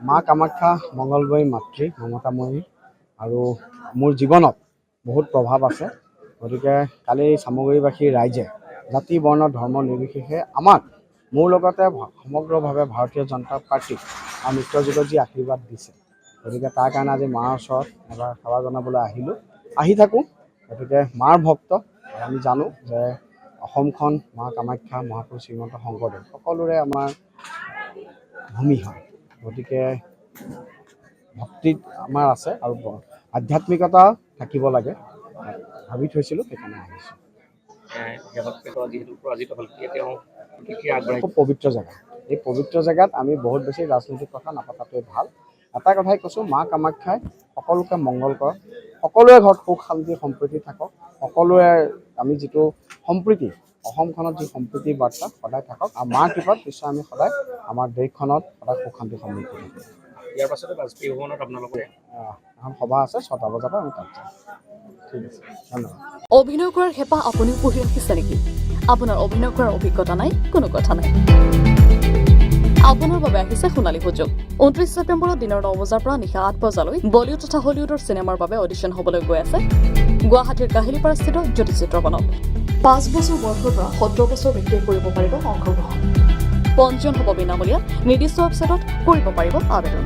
মা কামাখ্যা মংগলময়ী মাতৃ মমতাময়ী আৰু মোৰ জীৱনত বহুত প্ৰভাৱ আছে। গতিকে কালি চামগুৰিবাসী ৰাইজে জাতি বৰ্ণ ধৰ্ম নিৰ্বিশেষে আমাক মোৰ লগতে সমগ্ৰভাৱে ভাৰতীয় জনতা পাৰ্টীক আৰু মিত্ৰজোঁটক যি আশীৰ্বাদ দিছে, গতিকে তাৰ কাৰণে আজি মাৰ ওচৰত এবাৰ সেৱা জনাবলৈ আহিলোঁ, আহি থাকোঁ। গতিকে মাৰ ভক্ত আমি জানো যে অসমখন মা কামাখ্যা মহাপুৰুষ শ্ৰীমন্ত শংকৰদেৱ সকলোৰে আমাৰ ভূমি হয়। গতিকে ভক্তিত আমাৰ আছে আৰু আধ্যাত্মিকতা থাকিব লাগে ভাবি থৈছিলোঁ, সেইকাৰণে আহিছোঁ। খুব পবিত্ৰ জেগা। এই পবিত্ৰ জেগাত আমি বহুত বেছি ৰাজনৈতিক কথা নাপাতাটোৱে ভাল। এটা কথাই কৈছোঁ, মা কামাখ্যাই সকলোকে মংগল কৰক, সকলোৰে ঘৰত সুখ শান্তি সম্প্ৰীতি থাকক, সকলোৰে আমি যিটো সম্প্ৰীতি অসমখনত যি সম্প্ৰীতিৰ বাৰ্তা সদায় থাকক আৰু মাৰ কৃপাত নিশ্চয় আমি সদায় আমাৰ দেশখনত সদায় সুখ শান্তি সমৃদ্ধি থাকিব। ইয়াৰ পাছতে বাজপেয়ী ভৱনত আপোনালোকে এখন সভা আছে 6টা বজাৰ পৰা আমি তাত যাম। ঠিক আছে, ধন্যবাদ। অভিনয় কৰাৰ হেঁপাহ আপুনিও পঢ়ি ৰাখিছে নেকি? আপোনাৰ অভিনয় কৰাৰ অভিজ্ঞতা নাই? কোনো কথা নাই। আপোনাৰ বাবে আহিছে সোণালী সুযোগ। 29 ছেপ্টেম্বৰত দিনৰ 9 বজাৰ পৰা নিশা 8 বজালৈ বলিউড তথা হলিউডৰ চিনেমাৰ বাবে অডিশ্যন হ'বলৈ গৈ আছে গুৱাহাটীৰ কাহিলীপাৰাস্থিত জ্যোতি চিত্ৰবনত। 5 বছৰ বয়সৰ পৰা 17 বছৰ ব্যক্তিয়ে কৰিব পাৰিব অংশগ্ৰহণ। পঞ্জীয়ন হ'ব বিনামূলীয়া, নিৰ্দিষ্ট ৱেবছাইটত কৰিব পাৰিব আবেদন।